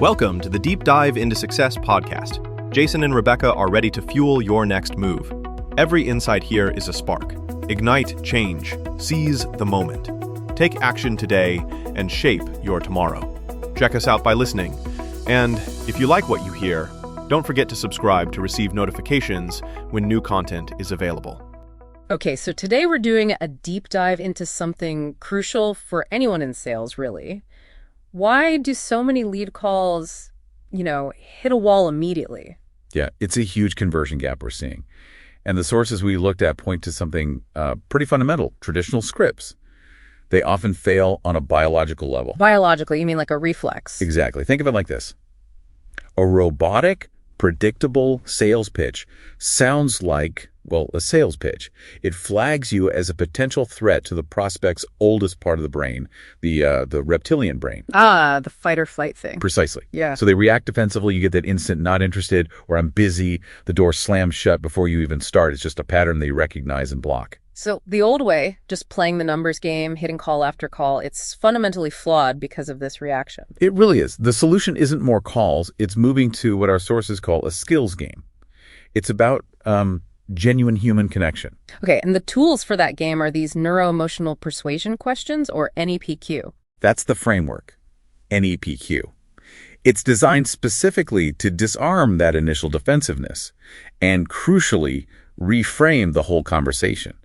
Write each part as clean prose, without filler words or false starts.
Welcome to the Deep Dive into Success podcast. Jason and Rebecca are ready to fuel your next move. Every insight here is a spark. Ignite change. Seize the moment. Take action today and shape your tomorrow. Check us out by listening. And if you like what you hear, don't forget to subscribe to receive notifications when new content is available. Okay, so today we're doing a deep dive into something crucial for anyone in sales, really. Why do so many lead calls, hit a wall immediately? Yeah, it's a huge conversion gap we're seeing. And the sources we looked at point to something pretty fundamental, traditional scripts. They often fail on a biological level. Biologically, you mean like a reflex? Exactly. Think of it like this. A robotic, predictable sales pitch sounds like, a sales pitch. It flags you as a potential threat to the prospect's oldest part of the brain, the reptilian brain. Ah, the fight or flight thing. Precisely. Yeah. So they react defensively. You get that instant not interested or I'm busy. The door slams shut before you even start. It's just a pattern they recognize and block. So the old way, just playing the numbers game, hitting call after call, it's fundamentally flawed because of this reaction. It really is. The solution isn't more calls. It's moving to what our sources call a skills game. It's about genuine human connection. Okay, and the tools for that game are these neuro-emotional persuasion questions, or NEPQ. That's the framework, NEPQ. It's designed specifically to disarm that initial defensiveness and, crucially, reframe the whole conversation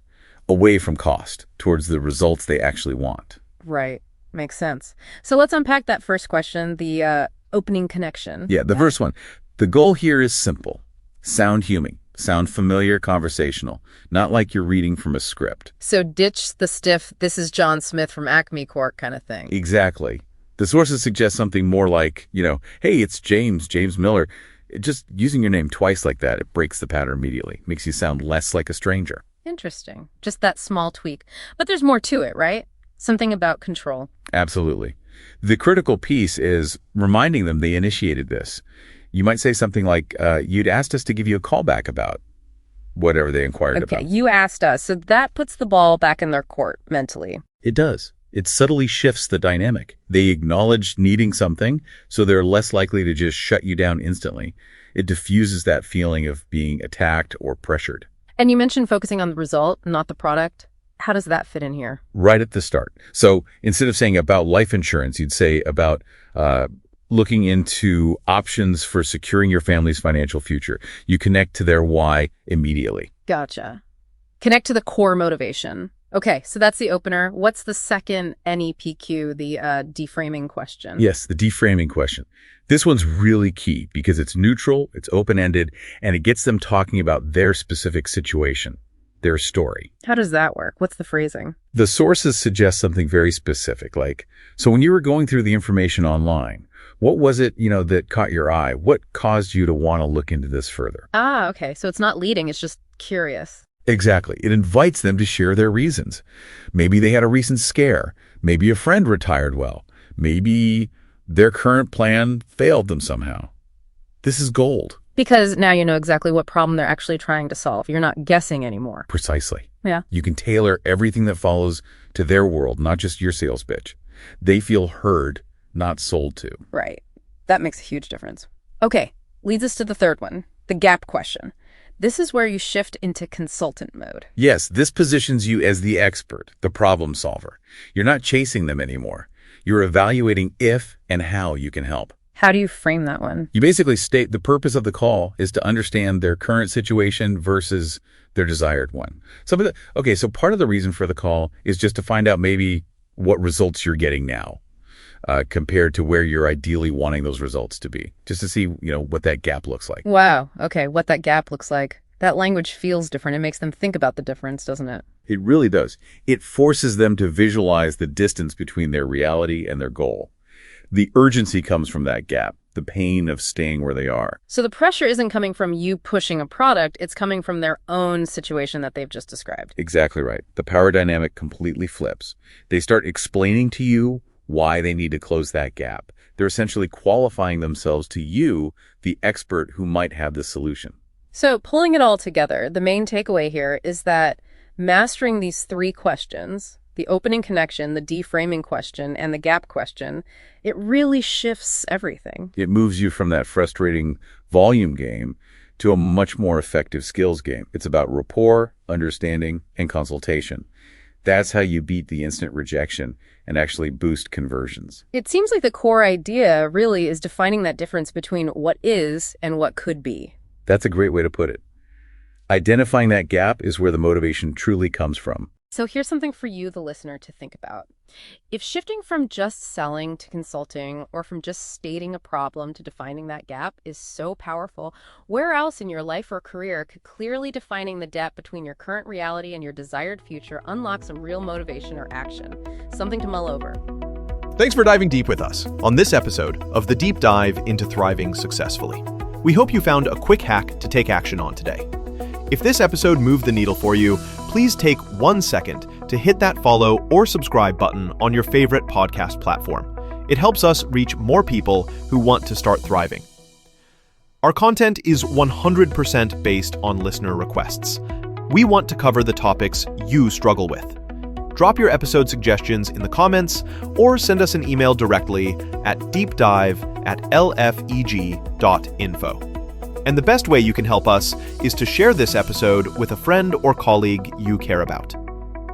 away from cost towards the results they actually want. Right. Makes sense. So let's unpack that first question, the opening connection. Yeah, the first one. The goal here is simple. Sound human. Sound familiar, conversational. Not like you're reading from a script. So ditch the stiff, this is John Smith from Acme Corp kind of thing. Exactly. The sources suggest something more like, hey, it's James Miller. Just using your name twice like that, it breaks the pattern immediately. Makes you sound less like a stranger. Interesting. Just that small tweak. But there's more to it, right? Something about control. Absolutely. The critical piece is reminding them they initiated this. You might say something like, you'd asked us to give you a call back about whatever they inquired about. Okay, you asked us. So that puts the ball back in their court mentally. It does. It subtly shifts the dynamic. They acknowledge needing something, so they're less likely to just shut you down instantly. It diffuses that feeling of being attacked or pressured. And you mentioned focusing on the result, not the product. How does that fit in here? Right at the start. So instead of saying about life insurance, you'd say about looking into options for securing your family's financial future. You connect to their why immediately. Gotcha. Connect to the core motivation. Okay, so that's the opener. What's the second NEPQ, the deframing question? Yes, the deframing question. This one's really key because it's neutral, it's open-ended, and it gets them talking about their specific situation, their story. How does that work? What's the phrasing? The sources suggest something very specific, like, so when you were going through the information online, what was it, that caught your eye? What caused you to want to look into this further? Ah, okay. So it's not leading, it's just curious. Exactly. It invites them to share their reasons. Maybe they had a recent scare. Maybe a friend retired well. Maybe their current plan failed them somehow. This is gold. Because now you know exactly what problem they're actually trying to solve. You're not guessing anymore. Precisely. Yeah. You can tailor everything that follows to their world, not just your sales pitch. They feel heard, not sold to. Right. That makes a huge difference. Okay, leads us to the third one, the gap question. This is where you shift into consultant mode. Yes, this positions you as the expert, the problem solver. You're not chasing them anymore. You're evaluating if and how you can help. How do you frame that one? You basically state the purpose of the call is to understand their current situation versus their desired one. So part of the reason for the call is just to find out maybe what results you're getting now. Compared to where you're ideally wanting those results to be, just to see, what that gap looks like. Wow. Okay. What that gap looks like. That language feels different. It makes them think about the difference, doesn't it? It really does. It forces them to visualize the distance between their reality and their goal. The urgency comes from that gap, the pain of staying where they are. So the pressure isn't coming from you pushing a product. It's coming from their own situation that they've just described. Exactly right. The power dynamic completely flips. They start explaining to you why they need to close that gap. They're essentially qualifying themselves to you, the expert who might have the solution. So pulling it all together, the main takeaway here is that mastering these three questions, The opening connection, the deframing question, and the gap question, it really shifts everything. It moves you from that frustrating volume game to a much more effective skills game. It's about rapport, understanding, and consultation. That's how you beat the instant rejection and actually boost conversions. It seems like the core idea really is defining that difference between what is and what could be. That's a great way to put it. Identifying that gap is where the motivation truly comes from. So here's something for you, the listener, to think about. If shifting from just selling to consulting, or from just stating a problem to defining that gap is so powerful, where else in your life or career could clearly defining the gap between your current reality and your desired future unlock some real motivation or action? Something to mull over. Thanks for diving deep with us on this episode of the Deep Dive into Thriving Successfully. We hope you found a quick hack to take action on today. If this episode moved the needle for you, please take 1 second to hit that follow or subscribe button on your favorite podcast platform. It helps us reach more people who want to start thriving. Our content is 100% based on listener requests. We want to cover the topics you struggle with. Drop your episode suggestions in the comments or send us an email directly at deepdive@lfeg.info. And the best way you can help us is to share this episode with a friend or colleague you care about.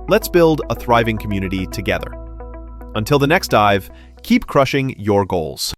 Let's build a thriving community together. Until the next dive, keep crushing your goals.